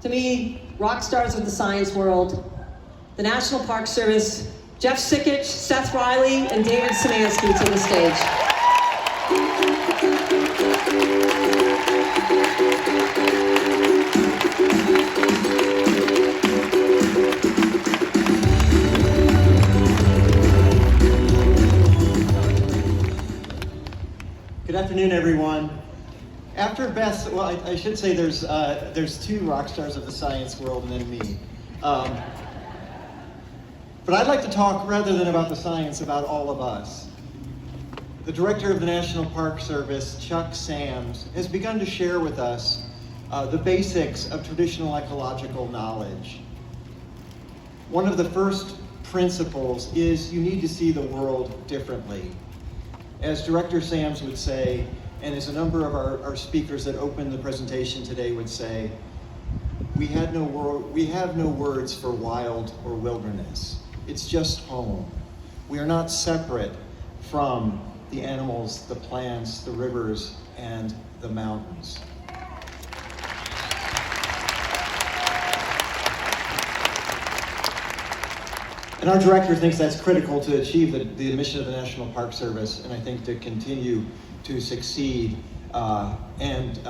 To me, rock stars of the science world, the National Park Service, Jeff Sikich, Seth Riley, and David Szymanski to the stage. Good afternoon, everyone. After Beth, well, I should say there's two rock stars of the science world and then me. But I'd like to talk, rather than about the science, about all of us. The director of the National Park Service, Chuck Sams, has begun to share with us the basics of traditional ecological knowledge. One of the first principles is you need to see the world differently. As Director Sams would say, and as a number of our speakers that opened the presentation today would say, we have no words for wild or wilderness. It's just home. We are not separate from the animals, the plants, the rivers, and the mountains. And our director thinks that's critical to achieve the mission of the National Park Service, and I think to continue to succeed and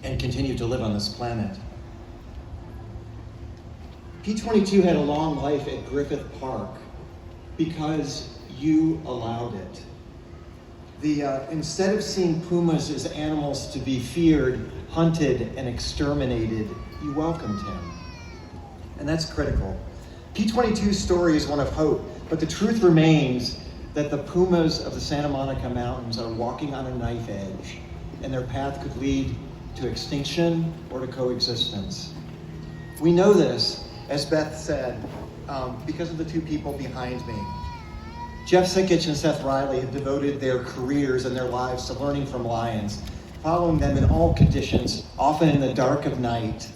continue to live on this planet. P-22 had a long life at Griffith Park because you allowed it. Instead of seeing pumas as animals to be feared, hunted, and exterminated, you welcomed him. And that's critical. P-22's story is one of hope, but the truth remains that the pumas of the Santa Monica Mountains are walking on a knife edge, and their path could lead to extinction or to coexistence. We know this, as Beth said, because of the two people behind me. Jeff Sikich and Seth Riley have devoted their careers and their lives to learning from lions, following them in all conditions, often in the dark of night,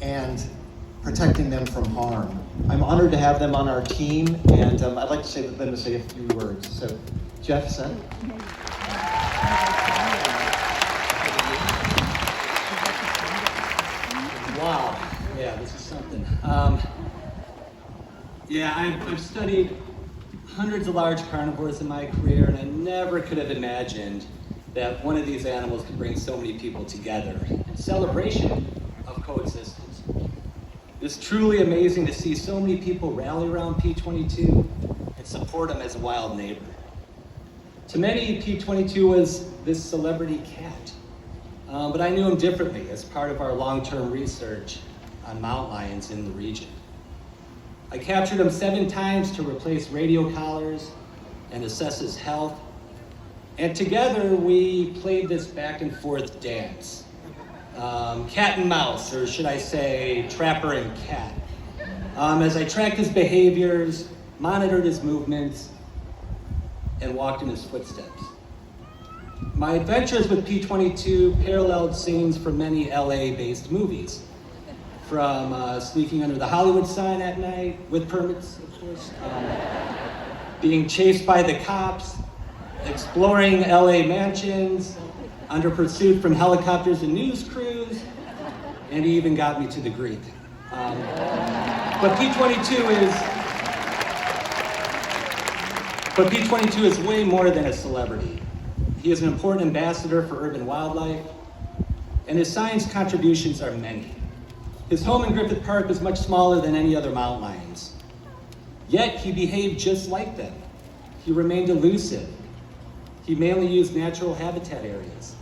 and protecting them from harm. I'm honored to have them on our team, and I'd like to them to say a few words. So, Jeff, Seth. Wow, yeah, this is something. I've studied hundreds of large carnivores in my career, and I never could have imagined that one of these animals could bring so many people together in celebration of coexistence. It's truly amazing to see so many people rally around P-22 and support him as a wild neighbor. To many, P-22 was this celebrity cat, but I knew him differently as part of our long-term research on mountain lions in the region. I captured him 7 times to replace radio collars and assess his health, and together we played this back and forth dance. Cat and mouse, or should I say trapper and cat, as I tracked his behaviors, monitored his movements, and walked in his footsteps. My adventures with P-22 paralleled scenes from many LA-based movies, from sneaking under the Hollywood sign at night, with permits, of course, being chased by the cops, exploring LA mansions, under pursuit from helicopters and news crews, and he even got me to the Greek. But P-22 is way more than a celebrity. He is an important ambassador for urban wildlife, and his science contributions are many. His home in Griffith Park is much smaller than any other mountain lions. Yet he behaved just like them. He remained elusive. He mainly used natural habitat areas.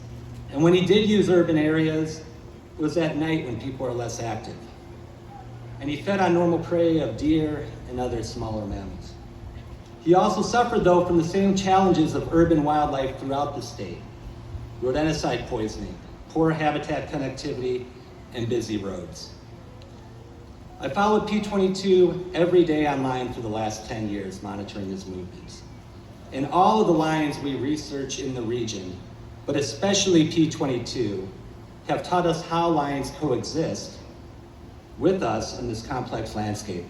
And when he did use urban areas, it was at night when people are less active. And he fed on normal prey of deer and other smaller mammals. He also suffered, though, from the same challenges of urban wildlife throughout the state: rodenticide poisoning, poor habitat connectivity, and busy roads. I followed P-22 every day online for the last 10 years, monitoring his movements. And all of the lions we research in the region, but especially P-22, have taught us how lions coexist with us in this complex landscape.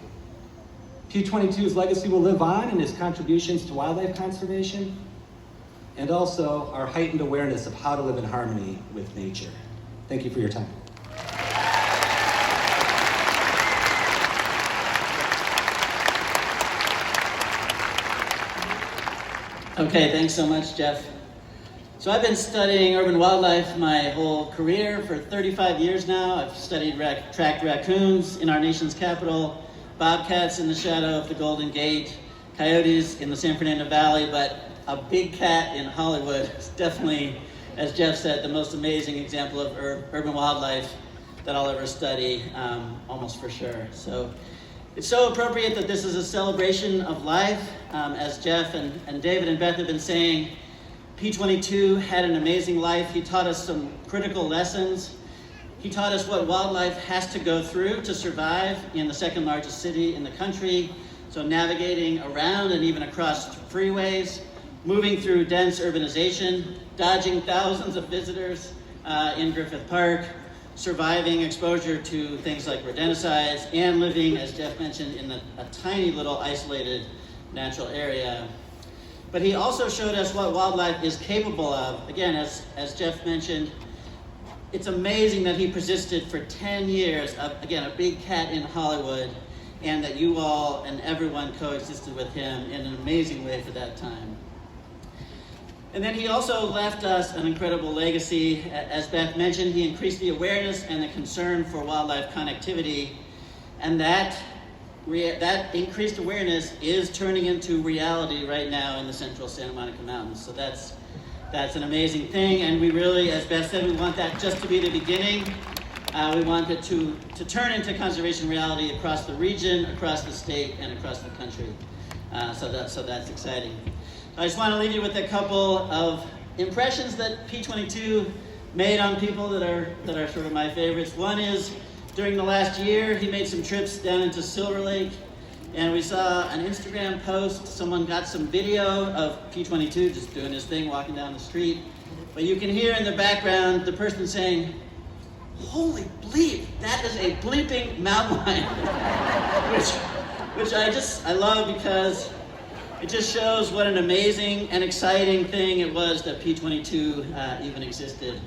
P-22's legacy will live on in his contributions to wildlife conservation, and also our heightened awareness of how to live in harmony with nature. Thank you for your time. Okay, thanks so much, Jeff. So I've been studying urban wildlife my whole career for 35 years now. I've studied tracked raccoons in our nation's capital, bobcats in the shadow of the Golden Gate, coyotes in the San Fernando Valley, but a big cat in Hollywood is definitely, as Jeff said, the most amazing example of urban wildlife that I'll ever study, almost for sure. So it's so appropriate that this is a celebration of life. As Jeff and David and Beth have been saying, P-22 had an amazing life. He taught us some critical lessons. He taught us what wildlife has to go through to survive in the second largest city in the country. So navigating around and even across freeways, moving through dense urbanization, dodging thousands of visitors in Griffith Park, surviving exposure to things like rodenticides, and living, as Jeff mentioned, in a tiny little isolated natural area. But he also showed us what wildlife is capable of. Again, as Jeff mentioned, it's amazing that he persisted for 10 years, again, a big cat in Hollywood, and that you all and everyone coexisted with him in an amazing way for that time. And then he also left us an incredible legacy. As Beth mentioned, he increased the awareness and the concern for wildlife connectivity, and that increased awareness is turning into reality right now in the central Santa Monica Mountains. So that's an amazing thing, and we really, as Beth said, we want that just to be the beginning. We want it to turn into conservation reality across the region, across the state, and across the country. So that's exciting. I just want to leave you with a couple of impressions that P-22 made on people that are sort of my favorites. One is, during the last year, he made some trips down into Silver Lake, and we saw an Instagram post. Someone got some video of P-22 just doing his thing, walking down the street. But you can hear in the background the person saying, "Holy bleep, that is a bleeping mountain lion," which I love, because it just shows what an amazing and exciting thing it was that P-22 even existed.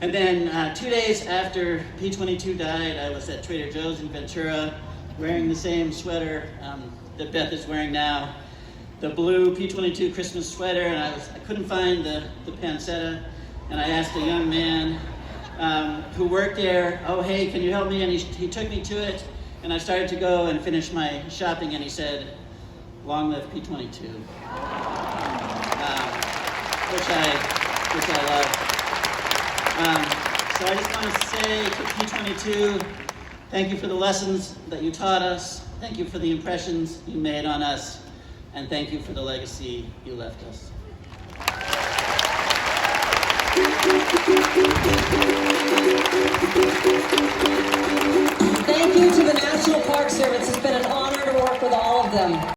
And then 2 days after P-22 died, I was at Trader Joe's in Ventura wearing the same sweater that Beth is wearing now, the blue P-22 Christmas sweater, and I couldn't find the pancetta, and I asked a young man who worked there, "Oh, hey, can you help me?" And he took me to it, and I started to go and finish my shopping, and he said, "Long live P-22," which I love. So I just want to say to P-22, thank you for the lessons that you taught us, thank you for the impressions you made on us, and thank you for the legacy you left us.